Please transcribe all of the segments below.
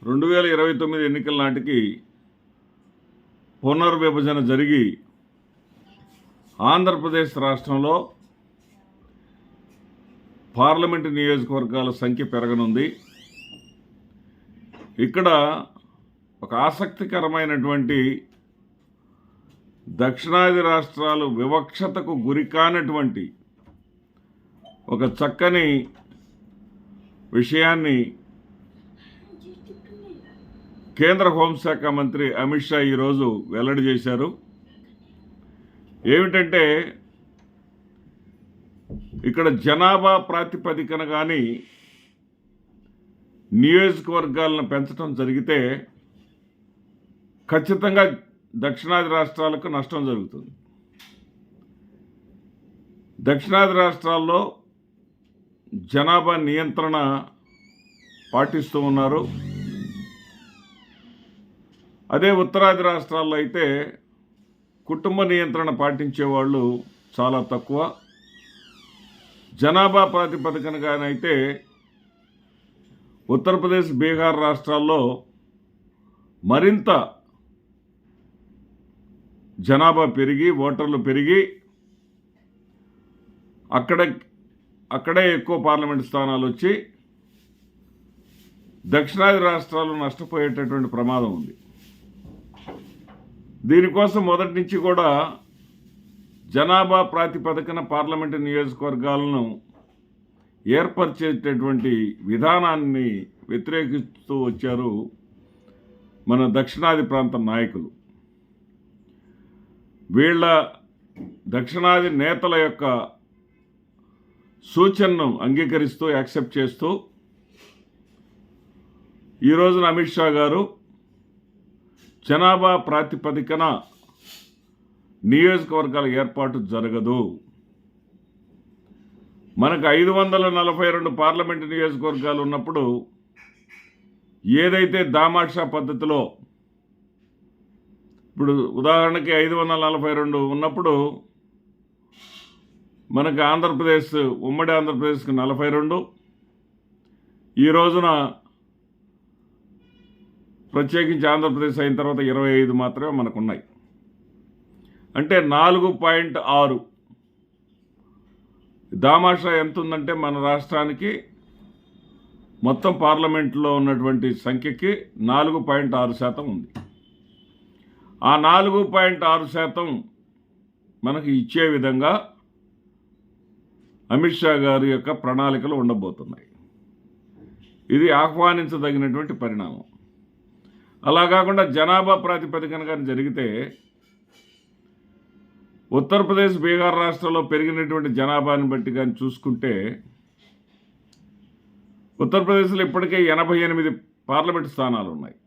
2029 ఎన్నికల నాటికి పునర్విభజన జరిగి ఆంధ్రప్రదేశ్ రాష్ట్రంలో పార్లమెంటు నియోజకవర్గాల సంఖ్య పెరగనుంది. ఇక్కడ ఒక ఆసక్తికరమైనటువంటి దక్షిణాది రాష్ట్రాలు వివక్షతకు గురికానటువంటి ఒక చక్కని విషయాన్ని కేంద్ర హోంశాఖ మంత్రి అమిత్ షా ఈరోజు వెల్లడి చేశారు. ఏమిటంటే ఇక్కడ జనాభా ప్రాతిపదికన కానీ నియోజకవర్గాలను పెంచడం జరిగితే ఖచ్చితంగా దక్షిణాది రాష్ట్రాలకు నష్టం జరుగుతుంది. దక్షిణాది రాష్ట్రాల్లో జనాభా నియంత్రణ పాటిస్తూ ఉన్నారు. అదే ఉత్తరాది రాష్ట్రాల్లో అయితే కుటుంబ నియంత్రణ పాటించే వాళ్ళు చాలా తక్కువ. జనాభా ప్రాతిపదికనగానైతే ఉత్తరప్రదేశ్, బీహార్ రాష్ట్రాల్లో మరింత జనాభా పెరిగి ఓటర్లు పెరిగి అక్కడే ఎక్కువ పార్లమెంట్ స్థానాలు వచ్చి దక్షిణాది రాష్ట్రాలు నష్టపోయేటటువంటి ప్రమాదం ఉంది. దీనికోసం మొదటి నుంచి కూడా జనాభా ప్రాతిపదికన పార్లమెంటు నియోజకవర్గాలను ఏర్పరిచేటటువంటి విధానాన్ని వ్యతిరేకిస్తూ వచ్చారు మన దక్షిణాది ప్రాంత నాయకులు. వీళ్ళ దక్షిణాది నేతల యొక్క సూచనను అంగీకరిస్తూ యాక్సెప్ట్ చేస్తూ ఈ రోజున అమిత్ షా గారు జనాభా ప్రాతిపదికన నియోజకవర్గాల ఏర్పాటు జరగదు, మనకు 542 పార్లమెంటు నియోజకవర్గాలు ఉన్నప్పుడు ఏదైతే దామాషా పద్ధతిలో ఇప్పుడు ఉదాహరణకి 542 ఉన్నప్పుడు మనకి ఆంధ్రప్రదేశ్, ఉమ్మడి ఆంధ్రప్రదేశ్కి 42, ఈ రోజున ప్రత్యేకించి ఆంధ్రప్రదేశ్ అయిన తర్వాత 25 మాత్రమే మనకు ఉన్నాయి. అంటే 4.6 దామాషా ఎంత ఉందంటే మన రాష్ట్రానికి మొత్తం పార్లమెంట్లో ఉన్నటువంటి సంఖ్యకి 4.6% ఉంది. ఆ 4.6% మనకి ఇచ్చే విధంగా అమిత్ షా గారి యొక్క ప్రణాళికలు ఉండబోతున్నాయి. ఇది ఆహ్వానించదగినటువంటి పరిణామం. అలా కాకుండా జనాభా ప్రాతిపదికన కానీ జరిగితే ఉత్తరప్రదేశ్, బీహార్ రాష్ట్రాల్లో పెరిగినటువంటి జనాభాని బట్టి కానీ చూసుకుంటే ఉత్తరప్రదేశ్లో ఇప్పటికే 88 పార్లమెంటు స్థానాలు ఉన్నాయి.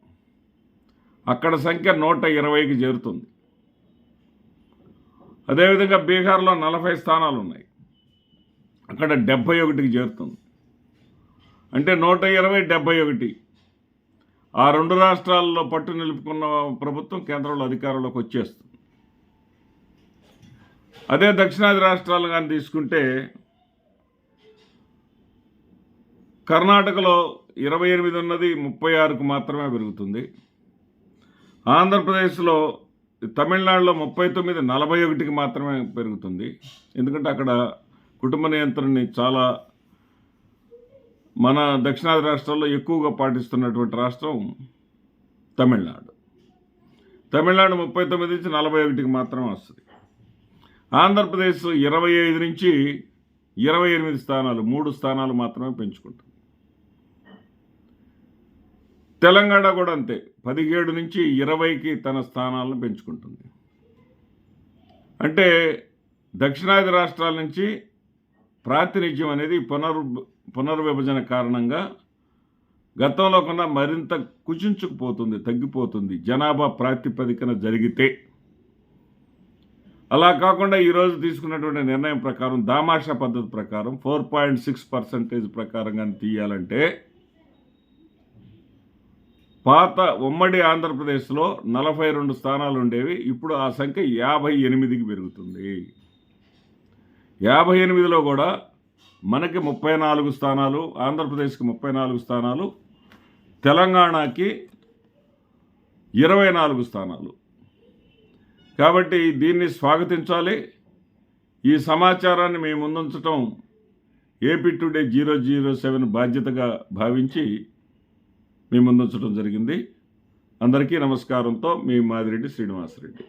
అక్కడ సంఖ్య 120కి చేరుతుంది. అదేవిధంగా బీహార్లో 40 స్థానాలు ఉన్నాయి, అక్కడ 71కి చేరుతుంది. అంటే 120, 71. ఆ రెండు రాష్ట్రాల్లో పట్టు నిలుపుకున్న ప్రభుత్వం కేంద్రంలో అధికారంలోకి వచ్చేస్తుంది. అదే దక్షిణాది రాష్ట్రాలు కానీ తీసుకుంటే కర్ణాటకలో 28 ఉన్నది 36కు మాత్రమే పెరుగుతుంది. ఆంధ్రప్రదేశ్లో, తమిళనాడులో 39, 41కి మాత్రమే పెరుగుతుంది. ఎందుకంటే అక్కడ కుటుంబ నియంత్రణని చాలా మన దక్షిణాది రాష్ట్రాల్లో ఎక్కువగా పాటిస్తున్నటువంటి రాష్ట్రం తమిళనాడు. తమిళనాడు 39 నుంచి 41కి మాత్రమే వస్తుంది. ఆంధ్రప్రదేశ్ 25 నుంచి 28 స్థానాలు, 3 స్థానాలు మాత్రమే పెంచుకుంటుంది. తెలంగాణ కూడా అంతే, 17 నుంచి 20కి తన స్థానాలను పెంచుకుంటుంది. అంటే దక్షిణాది రాష్ట్రాల నుంచి ప్రాతినిధ్యం అనేది పునర్విభజన కారణంగా గతంలో కన్నా మరింత కుచించుకుపోతుంది, తగ్గిపోతుంది జనాభా ప్రాతిపదికన జరిగితే. అలా కాకుండా ఈరోజు తీసుకున్నటువంటి నిర్ణయం ప్రకారం, దామాషా పద్ధతి ప్రకారం 4.6% ప్రకారంగా తీయాలంటే పాత ఉమ్మడి ఆంధ్రప్రదేశ్లో 42 స్థానాలు ఉండేవి, ఇప్పుడు ఆ సంఖ్య 58కి పెరుగుతుంది. 58లో కూడా మనకి 34 స్థానాలు, ఆంధ్రప్రదేశ్కి 34 స్థానాలు, తెలంగాణకి 24 స్థానాలు. కాబట్టి దీన్ని స్వాగతించాలి. ఈ సమాచారాన్ని మేము ముందుంచటం ఏపీ టుడే 007 బాధ్యతగా భావించి మేము ముందుంచడం జరిగింది. అందరికీ నమస్కారంతో మీ మాదిరెడ్డి శ్రీనివాసరెడ్డి.